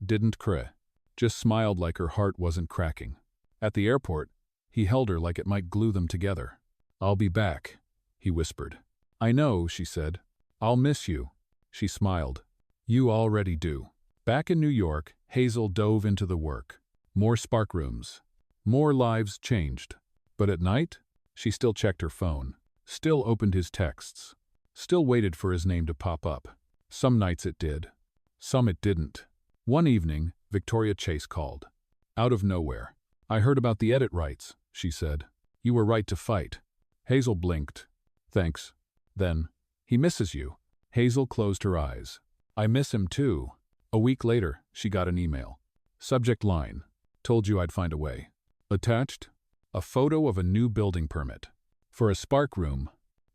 Speaker 1: Didn't cry. Just smiled like her heart wasn't cracking. At the airport, he held her like it might glue them together. "I'll be back," he whispered. "I know," she said. "I'll miss you." She smiled. "You already do." Back in New York, Hazel dove into the work. More spark rooms. More lives changed. But at night, she still checked her phone. Still opened his texts. Still waited for his name to pop up. Some nights it did. Some it didn't. One evening, Victoria Chase called. Out of nowhere. "I heard about the edit rights," she said. "You were right to fight." Hazel blinked. "Thanks." Then, "He misses you." Hazel closed her eyes. "I miss him too." A week later, she got an email. Subject line. "Told you I'd find a way." Attached, a photo of a new building permit. For a spark room.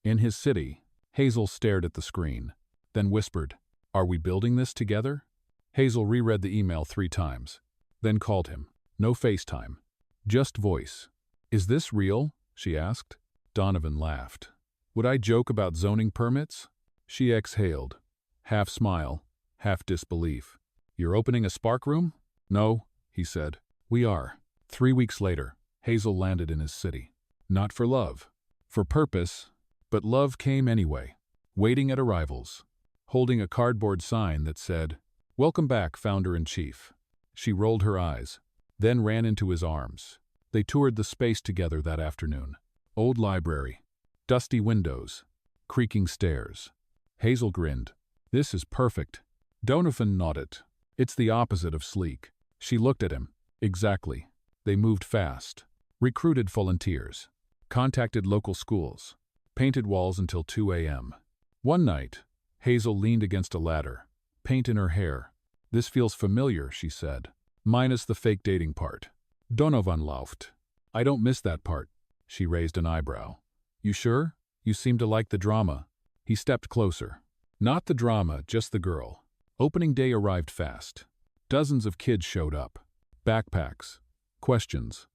Speaker 1: In his city. Hazel stared at the screen. Then whispered, "Are we building this together?" Hazel reread the email 3 times. Then called him. No FaceTime. Just voice. "Is this real?" she asked. Donovan laughed. "Would I joke about zoning permits?" She exhaled. Half smile, half disbelief. "You're opening a spark room?" "No," he said. "We are." 3 weeks later, Hazel landed in his city. Not for love. For purpose. But love came anyway. Waiting at arrivals. Holding a cardboard sign that said, "Welcome back, Founder-in-Chief." She rolled her eyes. Then ran into his arms. They toured the space together that afternoon. Old library. Dusty windows. Creaking stairs. Hazel grinned. "This is perfect." Donovan nodded. "It's the opposite of sleek." She looked at him. Exactly. They moved fast. Recruited volunteers. Contacted local schools. Painted walls until 2 a.m. One night, Hazel leaned against a ladder. Paint in her hair. "This feels familiar," she said. "Minus the fake dating part." Donovan laughed. "I don't miss that part." She raised an eyebrow. "You sure? You seem to like the drama." He stepped closer. Not the drama, just the girl. Opening day arrived fast. Dozens of kids showed up. Backpacks. Questions.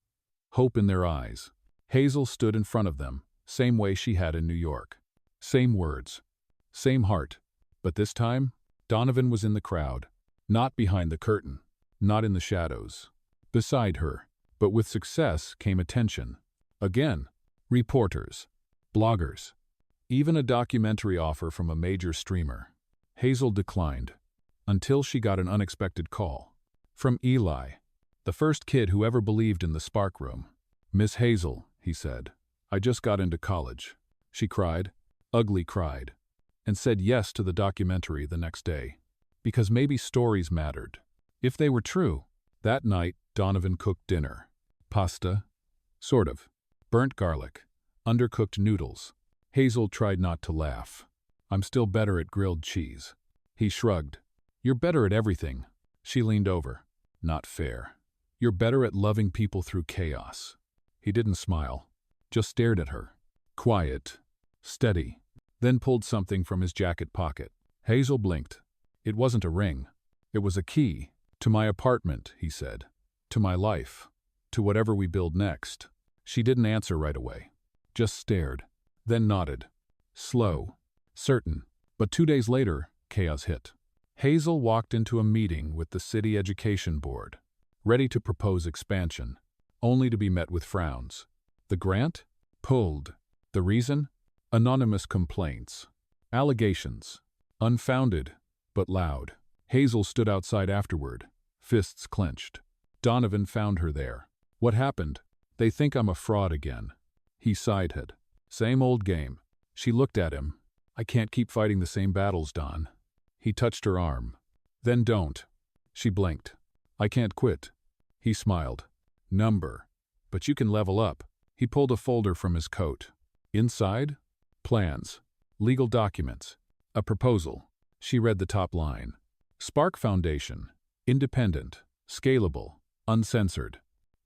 Speaker 1: Hope in their eyes. Hazel stood in front of them, same way she had in New York. Same words. Same heart. But this time, Donovan was in the crowd. Not behind the curtain. Not in the shadows. Beside her. But with success came attention. Again. Reporters. Bloggers. Even a documentary offer from a major streamer. Hazel declined. Until she got an unexpected call. From Eli. The first kid who ever believed in the spark room. "Miss Hazel," he said. I just got into college. She cried, ugly cried, and said yes to the documentary the next day. Because maybe stories mattered. If they were true. That night, Donovan cooked dinner. Pasta? Sort of. Burnt garlic. Undercooked noodles. Hazel tried not to laugh. I'm still better at grilled cheese. He shrugged. You're better at everything. She leaned over. Not fair. You're better at loving people through chaos. He didn't smile. Just stared at her. Quiet. Steady. Then pulled something from his jacket pocket. Hazel blinked. It wasn't a ring. It was a key. To my apartment, he said. To my life. To whatever we build next. She didn't answer right away. Just stared. Then nodded. Slow. Certain. But 2 days later, chaos hit. Hazel walked into a meeting with the city education board, ready to propose expansion, only to be met with frowns. The grant? Pulled. The reason? Anonymous complaints. Allegations. Unfounded, but loud. Hazel stood outside afterward, fists clenched. Donovan found her there. What happened? They think I'm a fraud again. He sighed. Same old game. She looked at him. I can't keep fighting the same battles, Don. He touched her arm. Then don't. She blinked. I can't quit. He smiled. Number. But you can level up. He pulled a folder from his coat. Inside? Plans. Legal documents. A proposal. She read the top line. Spark Foundation. Independent. Scalable. Uncensored.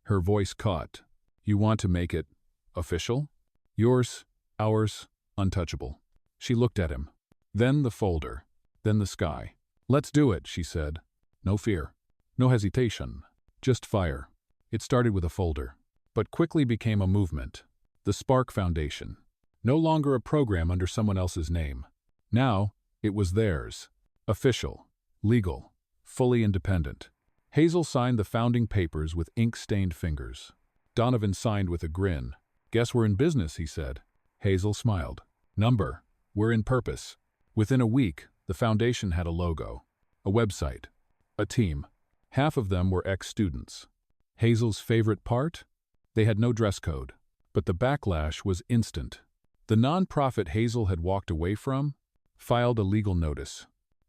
Speaker 1: Her voice caught. You want to make it official? Yours, ours, untouchable. She looked at him. Then the folder. Then the sky. Let's do it, she said. No fear. No hesitation. Just fire. It started with a folder, but quickly became a movement. The Spark Foundation. No longer a program under someone else's name. Now, it was theirs. Official. Legal. Fully independent. Hazel signed the founding papers with ink-stained fingers. Donovan signed with a grin. Guess we're in business, he said. Hazel smiled. Number. We're in purpose. Within a week, the foundation had a logo, a website, a team. Half of them were ex-students. Hazel's favorite part? They had no dress code. But the backlash was instant. The nonprofit Hazel had walked away from filed a legal notice,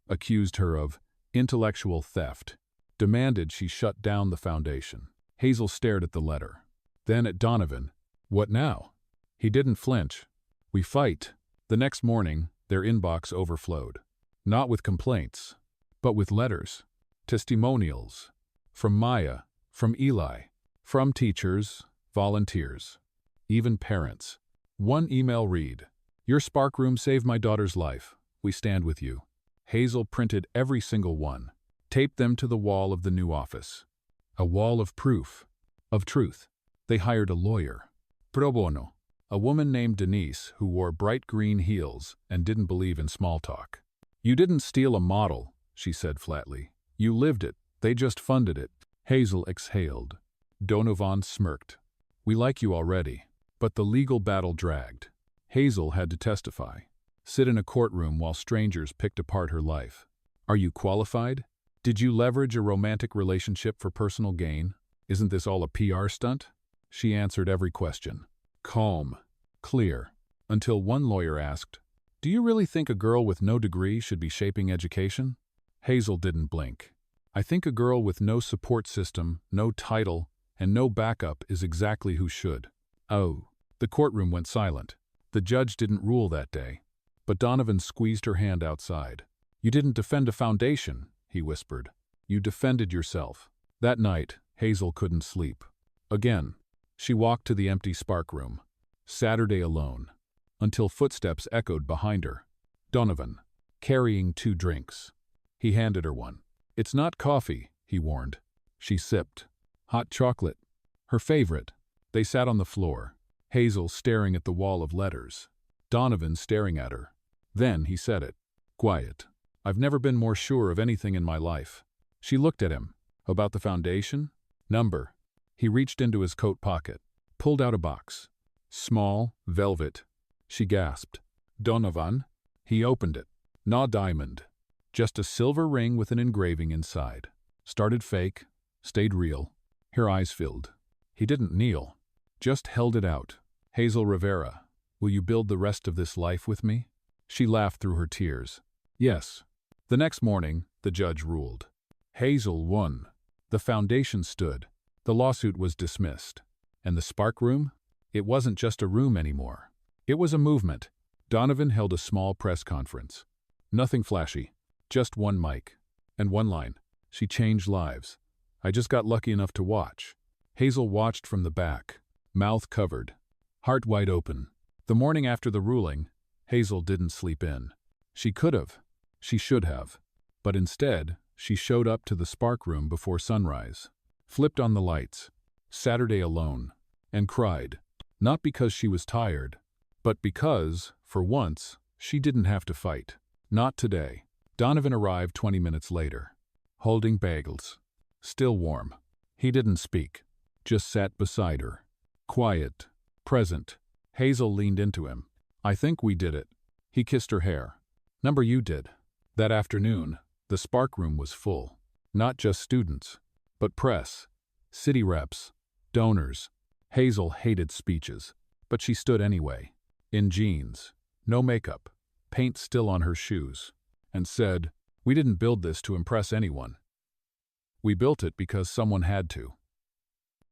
Speaker 1: accused her of intellectual theft, demanded she shut down the foundation. Hazel stared at the letter. Then at Donovan. What now? He didn't flinch. We fight. The next morning, their inbox overflowed. Not with complaints, but with letters. Testimonials. From Maya, from Eli, from teachers, volunteers, even parents. One email read, Your Spark Room saved my daughter's life. We stand with you. Hazel printed every single one, taped them to the wall of the new office. A wall of proof, of truth. They hired a lawyer. Pro bono. A woman named Denise who wore bright green heels and didn't believe in small talk. You didn't steal a model, she said flatly. You lived it. They just funded it. Hazel exhaled. Donovan smirked. We like you already. But the legal battle dragged. Hazel had to testify. Sit in a courtroom while strangers picked apart her life. Are you qualified? Did you leverage a romantic relationship for personal gain? Isn't this all a PR stunt? She answered every question. Calm. Clear. Until one lawyer asked, Do you really think a girl with no degree should be shaping education? Hazel didn't blink. I think a girl with no support system, no title, and no backup is exactly who should. Oh. The courtroom went silent. The judge didn't rule that day. But Donovan squeezed her hand outside. You didn't defend a foundation, he whispered. You defended yourself. That night, Hazel couldn't sleep. Again. She walked to the empty Spark Room. Saturday alone. Until footsteps echoed behind her. Donovan, carrying 2 drinks. He handed her one. It's not coffee, he warned. She sipped. Hot chocolate. Her favorite. They sat on the floor. Hazel staring at the wall of letters. Donovan staring at her. Then he said it. Quiet. I've never been more sure of anything in my life. She looked at him. About the foundation? Number. He reached into his coat pocket. Pulled out a box. Small, velvet. She gasped. Donovan? He opened it. No diamond. Just a silver ring with an engraving inside. Started fake. Stayed real. Her eyes filled. He didn't kneel. Just held it out. Hazel Rivera, will you build the rest of this life with me? She laughed through her tears. Yes. The next morning, the judge ruled. Hazel won. The foundation stood. The lawsuit was dismissed. And the Spark Room? It wasn't just a room anymore. It was a movement. Donovan held a small press conference. Nothing flashy, just one mic. And one line. She changed lives. I just got lucky enough to watch. Hazel watched from the back, mouth covered, heart wide open. The morning after the ruling, Hazel didn't sleep in. She could have. She should have. But instead, she showed up to the Spark Room before sunrise, flipped on the lights, Saturday alone, and cried. Not because she was tired, but because, for once, she didn't have to fight. Not today. Donovan arrived 20 minutes later, holding bagels. Still warm. He didn't speak, just sat beside her. Quiet, present. Hazel leaned into him. I think we did it. He kissed her hair. Number you did. That afternoon, the Spark Room was full. Not just students, but press, city reps, donors. Hazel hated speeches, but she stood anyway, in jeans, no makeup, paint still on her shoes, and said, we didn't build this to impress anyone. We built it because someone had to.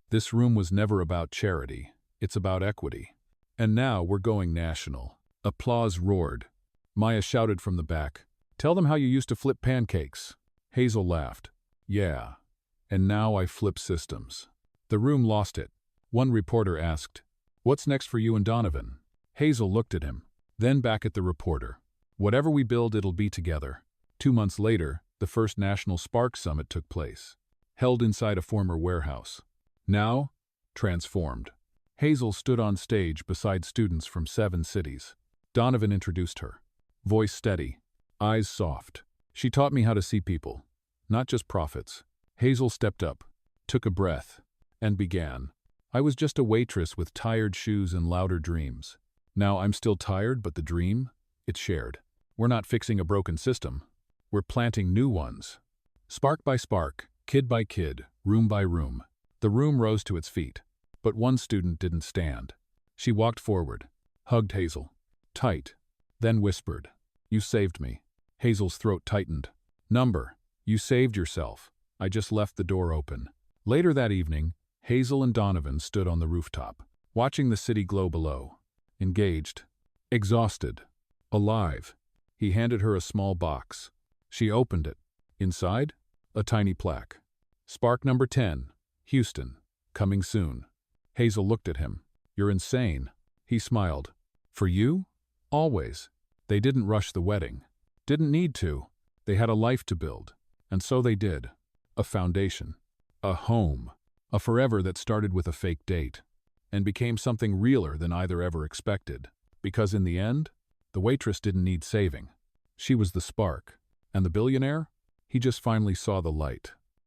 Speaker 1: This room was never about charity, it's about equity. And now we're going national. Applause roared. Maya shouted from the back, tell them how you used to flip pancakes. Hazel laughed. Yeah. And now I flip systems. The room lost it. One reporter asked, what's next for you and Donovan? Hazel looked at him, then back at the reporter. Whatever we build, it'll be together. 2 months later, the first National Spark Summit took place, held inside a former warehouse. Now, transformed. Hazel stood on stage beside students from 7 cities. Donovan introduced her. Voice steady, eyes soft. She taught me how to see people, not just profits. Hazel stepped up, took a breath, and began. I was just a waitress with tired shoes and louder dreams. Now I'm still tired, but the dream? It's shared. We're not fixing a broken system. We're planting new ones. Spark by spark, kid by kid, room by room. The room rose to its feet. But one student didn't stand. She walked forward, hugged Hazel, tight, then whispered, you saved me. Hazel's throat tightened. Number, you saved yourself. I just left the door open. Later that evening, Hazel and Donovan stood on the rooftop, watching the city glow below. Engaged, exhausted, alive. He handed her a small box. She opened it. Inside, a tiny plaque. Spark number 10, Houston, coming soon. Hazel looked at him. You're insane. He smiled. For you? Always. They didn't rush the wedding. Didn't need to. They had a life to build. And so they did. A foundation. A home. A forever that started with a fake date. And became something realer than either ever expected. Because in the end, the waitress didn't need saving. She was the spark. And the billionaire? He just finally saw the light.